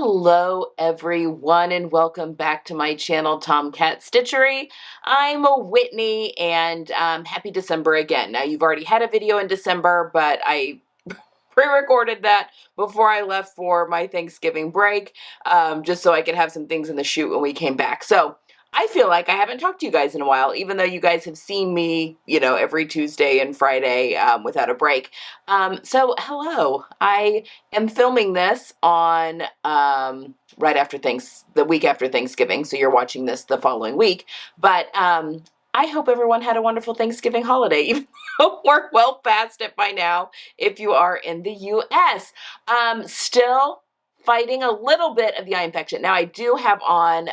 Hello everyone and welcome back to my channel Tomcat Stitchery. I'm a Whitney and happy December again. Now you've already had a video in December, but I pre-recorded that before I left for my Thanksgiving break, just so I could have some things in the shoot when we came back. So I feel like I haven't talked to you guys in a while, even though you guys have seen me, every Tuesday and Friday without a break. So hello, I am filming this on right after the week after Thanksgiving. So you're watching this the following week, but I hope everyone had a wonderful Thanksgiving holiday, even though we're well past it by now if you are in the U.S. Still fighting a little bit of the eye infection. Now, I do have on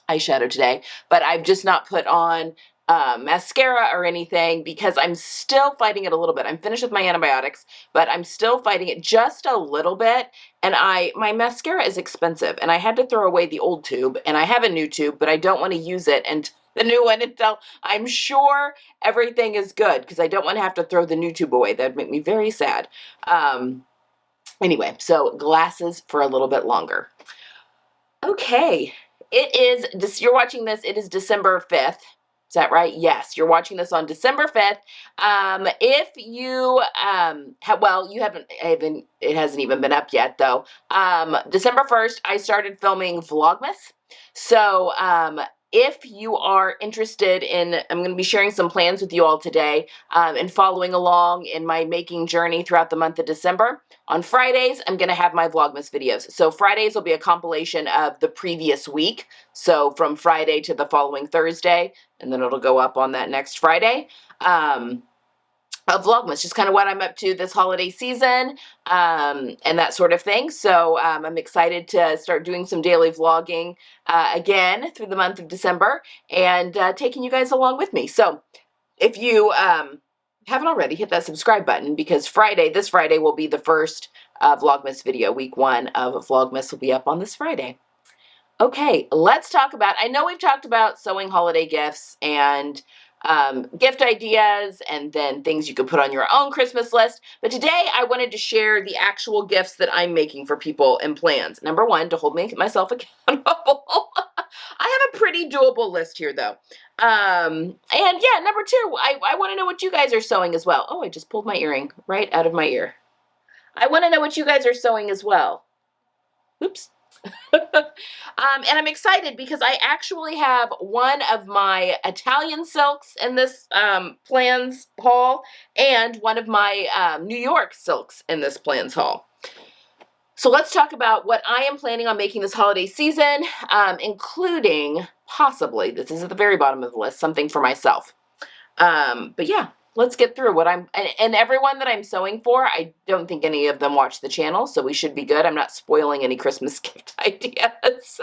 eyeshadow today, but I've just not put on mascara or anything because I'm still fighting it a little bit. I'm finished with my antibiotics, but I'm still fighting it just a little bit. And my mascara is expensive, and I had to throw away the old tube, and I have a new tube, but I don't want to use it and the new one until I'm sure everything is good, because I don't want to have to throw the new tube away. That would make me very sad. Anyway, so glasses for a little bit longer. Okay, you're watching this, it is December 5th. Is that right? Yes, you're watching this on December 5th. If you it hasn't even been up yet though. December 1st, I started filming Vlogmas. So, if you are interested in, I'm going to be sharing some plans with you all today and following along in my making journey throughout the month of December. On Fridays, I'm going to have my Vlogmas videos. So Fridays will be a compilation of the previous week. So from Friday to the following Thursday, and then it'll go up on that next Friday. Vlogmas, just kind of what I'm up to this holiday season and that sort of thing. So I'm excited to start doing some daily vlogging again through the month of December and taking you guys along with me. So if you haven't already, hit that subscribe button, because this Friday will be the first Vlogmas video. Week 1 of Vlogmas will be up on this Friday. Okay, let's talk about, I know we've talked about sewing holiday gifts and gift ideas and then things you could put on your own Christmas list. But today I wanted to share the actual gifts that I'm making for people and plans. Number 1, to hold myself accountable. I have a pretty doable list here though. And yeah, number 2, I want to know what you guys are sewing as well. Oh, I just pulled my earring right out of my ear. I want to know what you guys are sewing as well. Oops. And I'm excited because I actually have one of my Italian silks in this plans haul and one of my New York silks in this plans haul. So let's talk about what I am planning on making this holiday season, including possibly, this is at the very bottom of the list, something for myself. But yeah, let's get through what and everyone that I'm sewing for, I don't think any of them watch the channel, so we should be good. I'm not spoiling any Christmas gift ideas.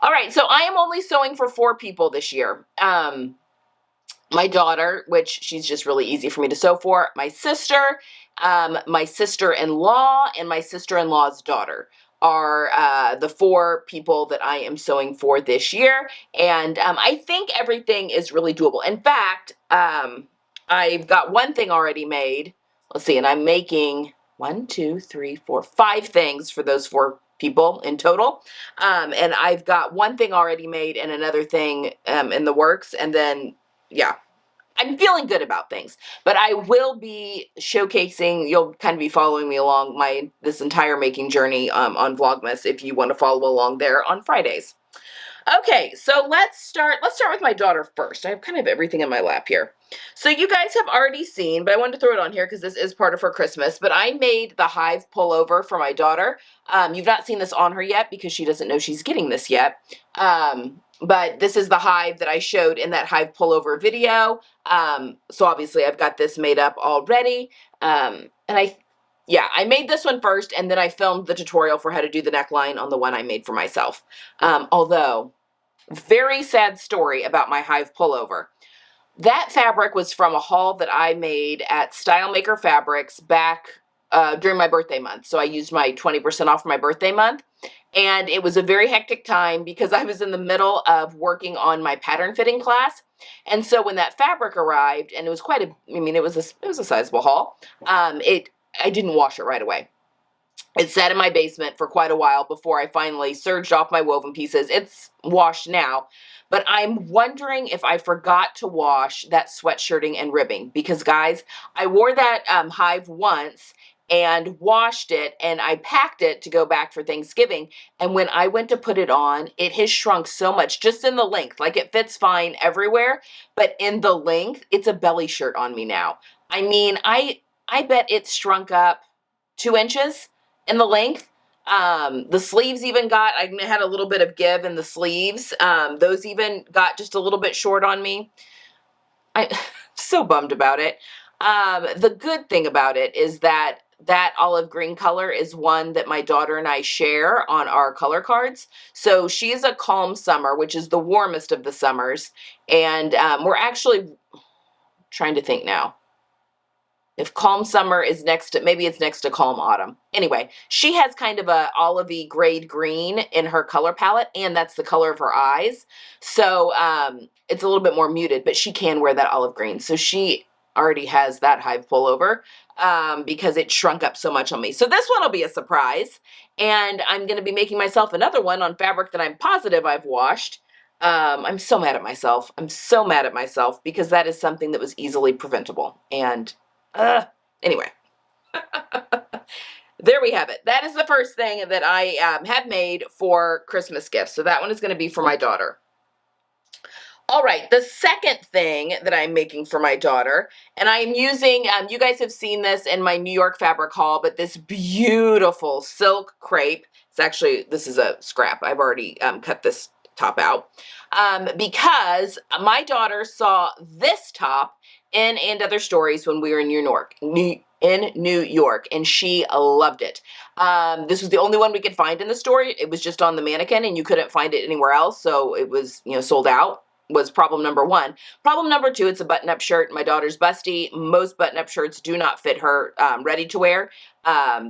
All right, so I am only sewing for 4 people this year. My daughter, which she's just really easy for me to sew for, my sister, my sister-in-law, and my sister-in-law's daughter are the 4 people that I am sewing for this year. And I think everything is really doable. In fact, I've got one thing already made. Let's see, and I'm making 5 things for those 4 people in total. And I've got one thing already made and another thing in the works. And then, yeah, I'm feeling good about things. But I will be showcasing, you'll kind of be following me along this entire making journey on Vlogmas if you want to follow along there on Fridays. Okay, so let's start with my daughter first. I have kind of everything in my lap here. So you guys have already seen, but I wanted to throw it on here because this is part of her Christmas, but I made the Hive Pullover for my daughter. You've not seen this on her yet because she doesn't know she's getting this yet. But this is the Hive that I showed in that Hive Pullover video. So obviously I've got this made up already. And I made this one first, and then I filmed the tutorial for how to do the neckline on the one I made for myself. Although, very sad story about my Hive Pullover. That fabric was from a haul that I made at Style Maker Fabrics back during my birthday month. So I used my 20% off for my birthday month. And it was a very hectic time because I was in the middle of working on my pattern fitting class. And so when that fabric arrived, and it was it was a sizable haul, I didn't wash it right away. It sat in my basement for quite a while before I finally surged off my woven pieces. It's washed now, but I'm wondering if I forgot to wash that sweatshirting and ribbing, because guys, I wore that Hive once and washed it, and I packed it to go back for Thanksgiving, and when I went to put it on, it has shrunk so much just in the length. Like, it fits fine everywhere, but in the length, it's a belly shirt on me now. I mean, I bet it's shrunk up 2 inches in the length. The sleeves even got, I had a little bit of give in the sleeves. Those even got just a little bit short on me. I'm so bummed about it. The good thing about it is that that olive green color is one that my daughter and I share on our color cards. So she's a calm summer, which is the warmest of the summers. And we're actually trying to think now. If calm summer is next to, maybe it's next to calm autumn. Anyway, she has kind of a olivey grayed green in her color palette, and that's the color of her eyes. So it's a little bit more muted, but she can wear that olive green. So she already has that Hive Pullover because it shrunk up so much on me. So this one will be a surprise, and I'm going to be making myself another one on fabric that I'm positive I've washed. I'm so mad at myself. I'm so mad at myself because that is something that was easily preventable. And anyway, there we have it. That is the first thing that I had made for Christmas gifts. So that one is going to be for my daughter. All right, the second thing that I'm making for my daughter, and I'm using, you guys have seen this in my New York fabric haul, but this beautiful silk crepe. It's actually, this is a scrap. I've already cut this top out because my daughter saw this top in And Other Stories when we were in New York, and she loved it. This was the only one we could find in the store. It was just on the mannequin, and you couldn't find it anywhere else, so it was, sold out. Was problem number one. Problem number two, it's a button-up shirt. My daughter's busty. Most button-up shirts do not fit her ready to wear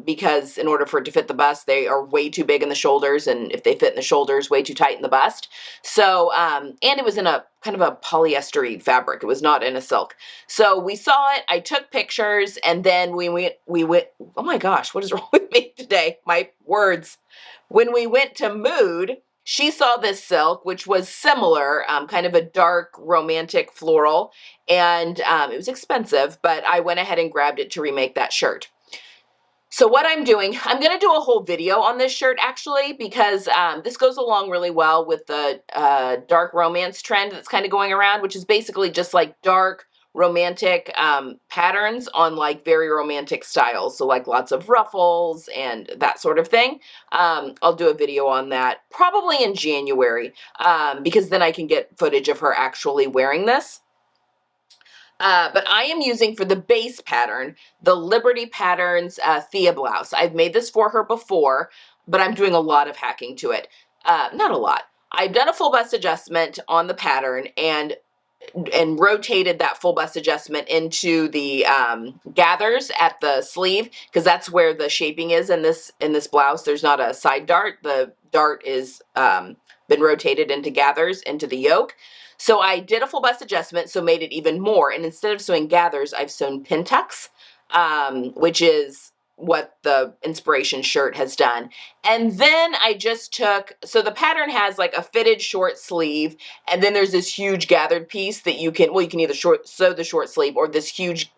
because in order for it to fit the bust, they are way too big in the shoulders, and if they fit in the shoulders, way too tight in the bust. So, and it was in a kind of a polyester-y fabric. It was not in a silk. So we saw it. I took pictures, and then we went, oh my gosh, what is wrong with me today? My words. When we went to Mood, she saw this silk, which was similar, kind of a dark, romantic floral, and it was expensive, but I went ahead and grabbed it to remake that shirt. So what I'm doing, I'm going to do a whole video on this shirt, actually, because this goes along really well with the dark romance trend that's kind of going around, which is basically just like dark, romantic patterns on like very romantic styles. So like lots of ruffles and that sort of thing. I'll do a video on that probably in January because then I can get footage of her actually wearing this. But I am using for the base pattern, the Liberty Patterns Thea blouse. I've made this for her before, but I'm doing a lot of hacking to it. Not a lot. I've done a full bust adjustment on the pattern and rotated that full bust adjustment into the gathers at the sleeve, because that's where the shaping is in this blouse. There's not a side dart. The dart is been rotated into gathers into the yoke. So I did a full bust adjustment, so made it even more. And instead of sewing gathers, I've sewn pin tucks, which is what the inspiration shirt has done. And then I just took, so the pattern has like a fitted short sleeve, and then there's this huge gathered piece that you can either sew the short sleeve or this huge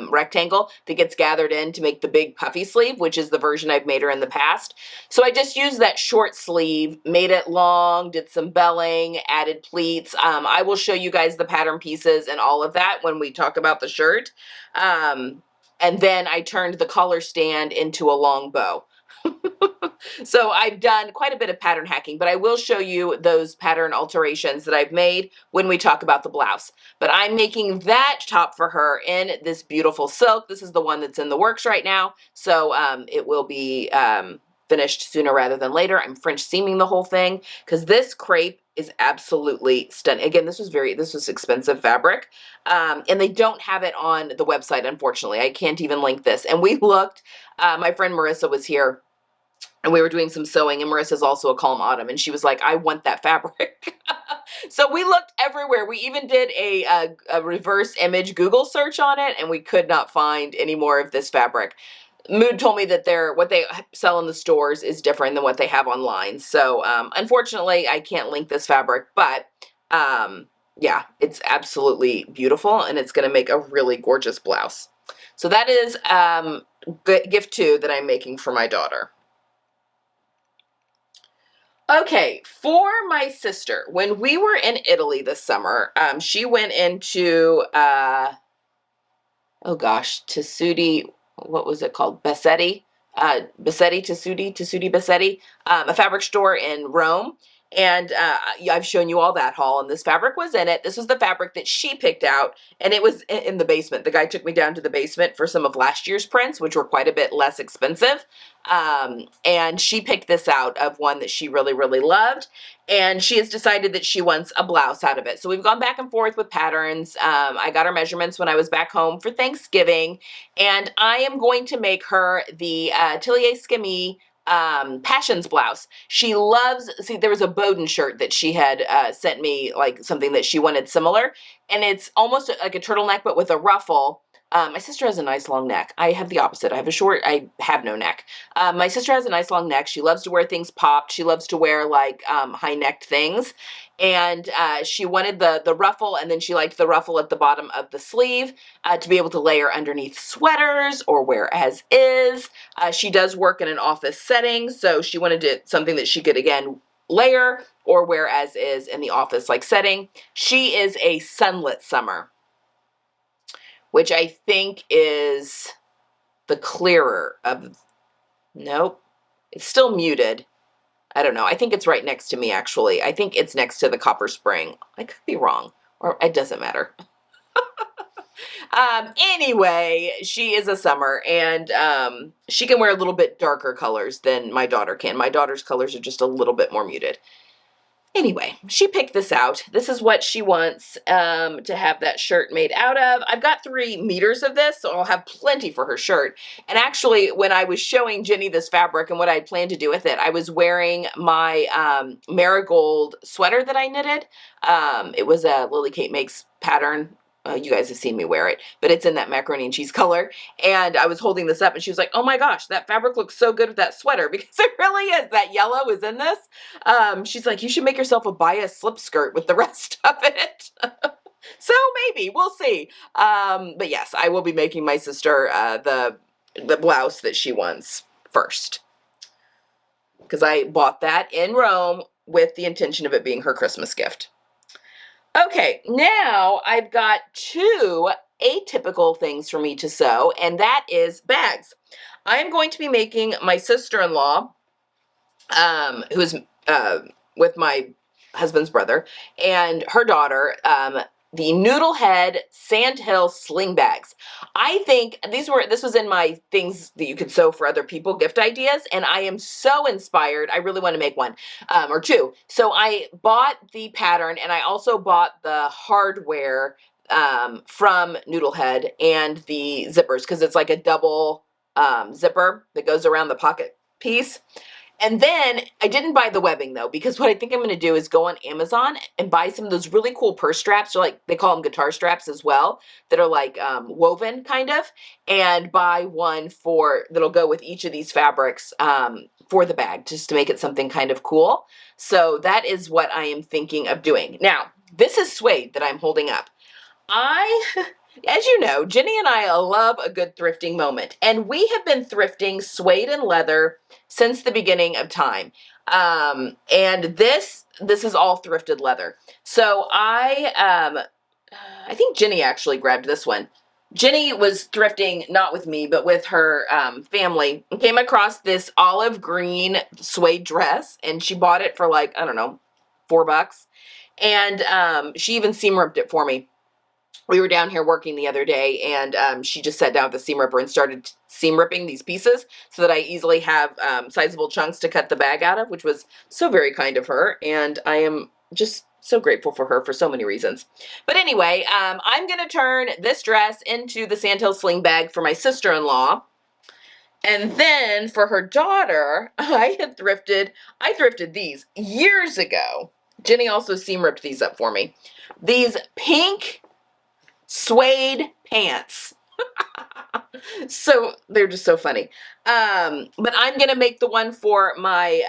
rectangle that gets gathered in to make the big puffy sleeve, which is the version I've made her in the past. So I just used that short sleeve, made it long, did some belling, added pleats. I will show you guys the pattern pieces and all of that when we talk about the shirt. And then I turned the collar stand into a long bow. So I've done quite a bit of pattern hacking, but I will show you those pattern alterations that I've made when we talk about the blouse. But I'm making that top for her in this beautiful silk. This is the one that's in the works right now. So it will be finished sooner rather than later. I'm French seaming the whole thing because this crepe is absolutely stunning. Again, this was expensive fabric. And they don't have it on the website, unfortunately. I can't even link this. And we looked, my friend Marissa was here, and we were doing some sewing, and Marissa's also a Calm Autumn, and she was like, I want that fabric. So we looked everywhere. We even did a reverse image Google search on it, and we could not find any more of this fabric. Mood told me that what they sell in the stores is different than what they have online. So unfortunately, I can't link this fabric, but yeah, it's absolutely beautiful, and it's going to make a really gorgeous blouse. So that is gift 2 that I'm making for my daughter. Okay, for my sister, when we were in Italy this summer, she went into oh gosh, Tessuti, what was it called? Bassetti, Tessuti Bassetti, a fabric store in Rome. And I've shown you all that haul, and this fabric was in it. This was the fabric that she picked out, and it was in the basement. The guy took me down to the basement for some of last year's prints, which were quite a bit less expensive. And she picked this out of one that she really, really loved. And she has decided that she wants a blouse out of it. So we've gone back and forth with patterns. I got her measurements when I was back home for Thanksgiving, and I am going to make her the Atelier Skimmie Passions blouse. She loves, see, there was a Bowden shirt that she had sent me, like something that she wanted similar, and it's almost like a turtleneck, but with a ruffle. My sister has a nice long neck. I have the opposite. I have no neck. My sister has a nice long neck. She loves to wear things popped. She loves to wear like high-necked things. And she wanted the ruffle, and then she liked the ruffle at the bottom of the sleeve to be able to layer underneath sweaters or wear as is. She does work in an office setting, so she wanted something that she could, again, layer or wear as is in the office-like setting. She is a sunlit summer, which I think is the clearer of, nope, it's still muted. I don't know. I think it's right next to me, actually. I think it's next to the Copper Spring. I could be wrong, or it doesn't matter. Anyway, she is a summer, and she can wear a little bit darker colors than my daughter can. My daughter's colors are just a little bit more muted. Anyway, she picked this out. This is what she wants to have that shirt made out of. I've got 3 meters of this, so I'll have plenty for her shirt. And actually, when I was showing Jenny this fabric and what I had planned to do with it, I was wearing my marigold sweater that I knitted. It was a Lily Kate Makes pattern. You guys have seen me wear it, but it's in that macaroni and cheese color. And I was holding this up, and she was like, oh my gosh, that fabric looks so good with that sweater, because it really is. That yellow is in this. She's like, you should make yourself a bias slip skirt with the rest of it. So maybe, we'll see. But yes, I will be making my sister the blouse that she wants first, because I bought that in Rome with the intention of it being her Christmas gift. Okay, now I've got 2 atypical things for me to sew, and that is bags. I am going to be making my sister-in-law, who is with my husband's brother, and her daughter, the Noodlehead Sandhill Sling Bags. I think this was in my things that you could sew for other people gift ideas, and I am so inspired. I really want to make one or 2. So I bought the pattern, and I also bought the hardware from Noodlehead and the zippers, because it's like a double zipper that goes around the pocket piece. And then I didn't buy the webbing, though, because what I think I'm going to do is go on Amazon and buy some of those really cool purse straps, or like they call them guitar straps as well, that are like woven kind of, and buy one that'll go with each of these fabrics for the bag, just to make it something kind of cool. So that is what I am thinking of doing. Now, this is suede that I'm holding up. As you know, Jenny and I love a good thrifting moment, and we have been thrifting suede and leather since the beginning of time. And this is all thrifted leather. So I think Jenny actually grabbed this one. Jenny was thrifting, not with me, but with her family, and came across this olive green suede dress, and she bought it for like, I don't know, $4. And she even seam ripped it for me. We were down here working the other day, and she just sat down with the seam ripper and started seam ripping these pieces so that I easily have sizable chunks to cut the bag out of, which was so very kind of her, and I am just so grateful for her for so many reasons. But anyway, I'm going to turn this dress into the Sandhill Sling Bag for my sister-in-law. And then for her daughter, I thrifted these years ago. Jenny also seam ripped these up for me. These pink suede pants. So they're just so funny. But I'm gonna make the one for my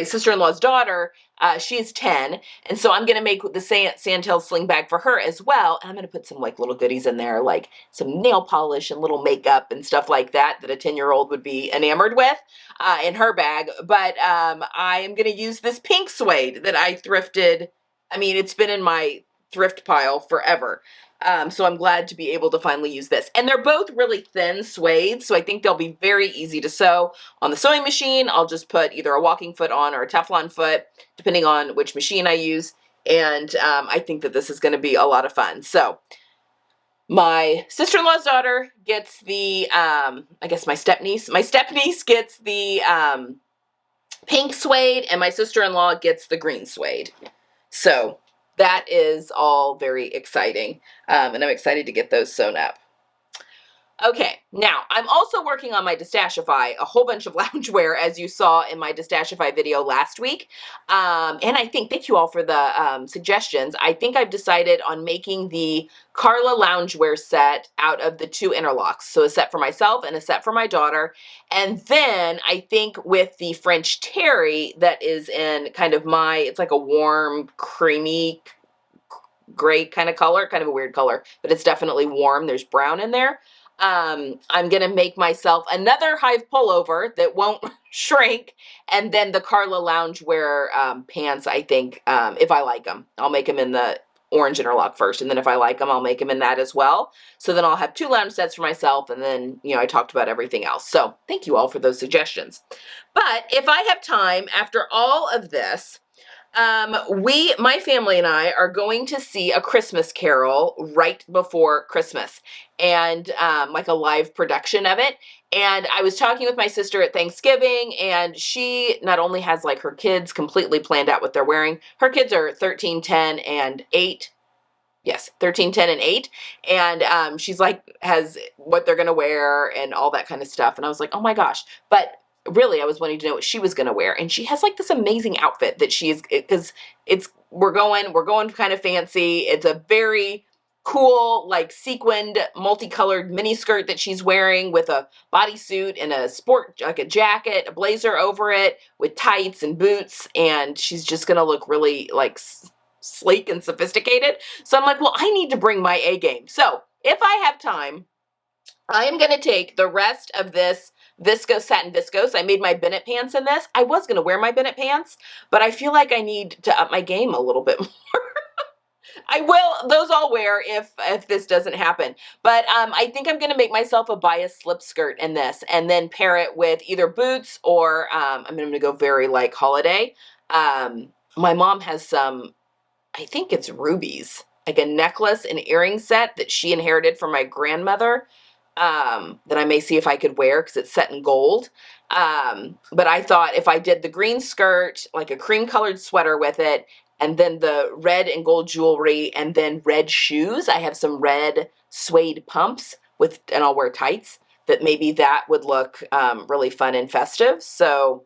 sister-in-law's daughter. She's 10, and so I'm gonna make the Santel sling bag for her as well. And I'm gonna put some like little goodies in there, like some nail polish and little makeup and stuff like that that a 10-year-old would be enamored with in her bag. But I am gonna use this pink suede that I thrifted. I mean, it's been in my thrift pile forever. So I'm glad to be able to finally use this. And they're both really thin suede, so I think they'll be very easy to sew. On the sewing machine, I'll just put either a walking foot on or a Teflon foot, depending on which machine I use. And I think that this is going to be a lot of fun. So my sister-in-law's daughter gets the, I guess my step-niece. My step-niece gets the pink suede, and my sister-in-law gets the green suede. So that is all very exciting, and I'm excited to get those sewn up. Okay, now I'm also working on my Destashify, a whole bunch of loungewear, as you saw in my Destashify video last week. And I think, thank you all for the suggestions. I think I've decided on making the Carla loungewear set out of the 2 interlocks. So a set for myself and a set for my daughter. And then I think with the French terry that is in kind of it's like a warm, creamy, gray kind of color, kind of a weird color, but it's definitely warm. There's brown in there. I'm going to make myself another Hive pullover that won't shrink, and then the Carla loungewear pants, I think, if I like them. I'll make them in the orange interlock first, and then if I like them, I'll make them in that as well. So then I'll have 2 lounge sets for myself, and then, I talked about everything else. So thank you all for those suggestions. But if I have time after all of this, my family and I are going to see A Christmas Carol right before Christmas, and like a live production of it. And I was talking with my sister at Thanksgiving, and she not only has like her kids completely planned out what they're wearing. Her kids are 13, 10, and 8. Yes, 13, 10, and 8. And she's like, has what they're going to wear and all that kind of stuff. And I was like, oh my gosh. But really, I was wanting to know what she was going to wear. And she has like this amazing outfit that because we're going kind of fancy. It's a very cool, like sequined, multicolored mini skirt that she's wearing with a bodysuit and a like a jacket, a blazer over it with tights and boots. And she's just going to look really like sleek and sophisticated. So I'm like, well, I need to bring my A game. So if I have time, I am going to take the rest of this satin viscose. I made my Bennett pants in this. I was going to wear my Bennett pants, but I feel like I need to up my game a little bit more. I will, those I'll wear if this doesn't happen. But I think I'm going to make myself a bias slip skirt in this, and then pair it with either boots or I'm going to go very like holiday. My mom has some, I think it's rubies, like a necklace and earring set that she inherited from my grandmother, that I may see if I could wear because it's set in gold. But I thought if I did the green skirt, like a cream colored sweater with it, and then the red and gold jewelry, and then red shoes. I have some red suede pumps and I'll wear tights, that maybe that would look really fun and festive. So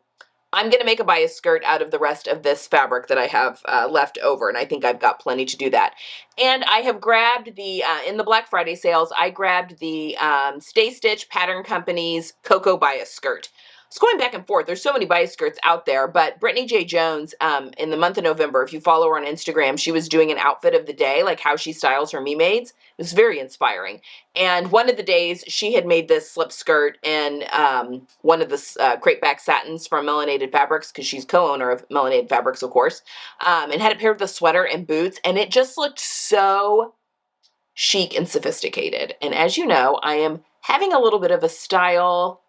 I'm going to make a bias skirt out of the rest of this fabric that I have left over, and I think I've got plenty to do that. And I have grabbed in the Black Friday sales, I grabbed the Stay Stitch Pattern Company's Cocoa Bias Skirt. It's going back and forth. There's so many bias skirts out there, but Brittany J. Jones, in the month of November, if you follow her on Instagram, she was doing an outfit of the day, like how she styles her me-mades. It was very inspiring. And one of the days, she had made this slip skirt in one of the crepe back satins from Melanated Fabrics, because she's co-owner of Melanated Fabrics, of course, and had it paired with a sweater and boots, and it just looked so chic and sophisticated. And as you know, I am having a little bit of a style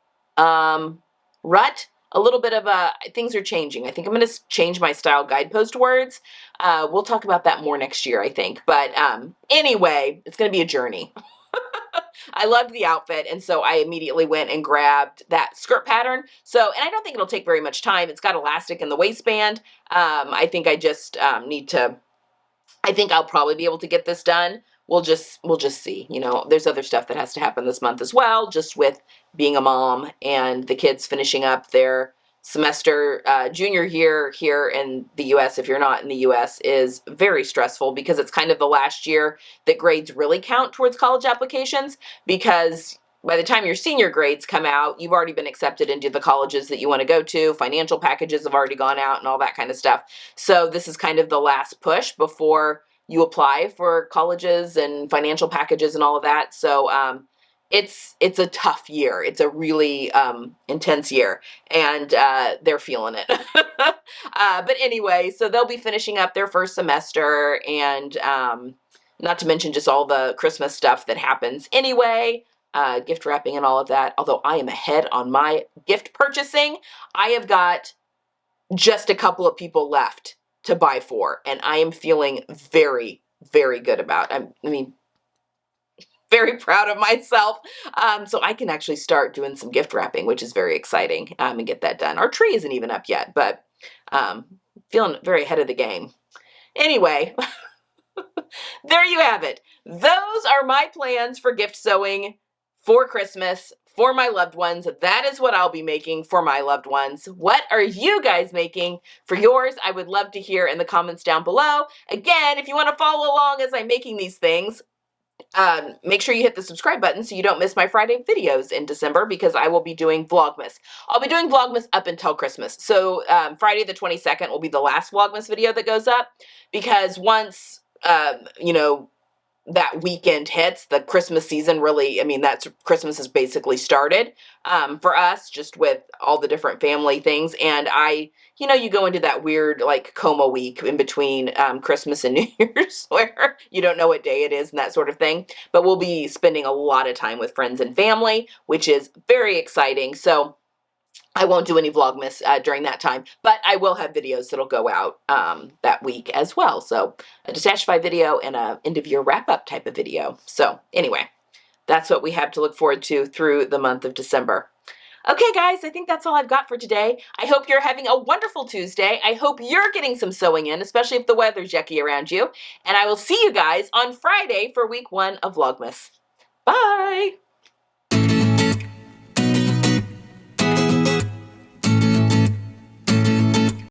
rut, a little bit of things are changing. I think I'm going to change my style guidepost words. We'll talk about that more next year, I think. But anyway, it's going to be a journey. I loved the outfit, and so I immediately went and grabbed that skirt pattern. So, and I don't think it'll take very much time. It's got elastic in the waistband. I think I just need to, I think I'll probably be able to get this done. We'll just see. There's other stuff that has to happen this month as well, just with being a mom and the kids finishing up their semester, junior year here in the US, if you're not in the US, is very stressful because it's kind of the last year that grades really count towards college applications, because by the time your senior grades come out, you've already been accepted into the colleges that you want to go to. Financial packages have already gone out and all that kind of stuff. So this is kind of the last push before you apply for colleges and financial packages and all of that. So it's a tough year. It's a really intense year, and they're feeling it. But anyway, so they'll be finishing up their first semester, and not to mention just all the Christmas stuff that happens anyway, gift wrapping and all of that. Although I am ahead on my gift purchasing, I have got just a couple of people left to buy for, and I am feeling very, very good about. I mean, very proud of myself. So I can actually start doing some gift wrapping, which is very exciting, and get that done. Our tree isn't even up yet, but feeling very ahead of the game. Anyway, there you have it. Those are my plans for gift sewing for Christmas for my loved ones. That is what I'll be making for my loved ones. What are you guys making for yours? I would love to hear in the comments down below. Again, if you want to follow along as I'm making these things, make sure you hit the subscribe button so you don't miss my Friday videos in December, because I will be doing Vlogmas. I'll be doing Vlogmas up until Christmas. So Friday the 22nd will be the last Vlogmas video that goes up, because once, you know, that weekend hits, the Christmas season really, I mean, that's Christmas has basically started for us, just with all the different family things. And you know, you go into that weird like coma week in between Christmas and New Year's where you don't know what day it is and that sort of thing. But we'll be spending a lot of time with friends and family, which is very exciting. So I won't do any Vlogmas during that time, but I will have videos that'll go out that week as well. So a Detachify video and a end of year wrap up type of video. So anyway, that's what we have to look forward to through the month of December. Okay, guys, I think that's all I've got for today. I hope you're having a wonderful Tuesday. I hope you're getting some sewing in, especially if the weather's yucky around you. And I will see you guys on Friday for week 1 of Vlogmas. Bye!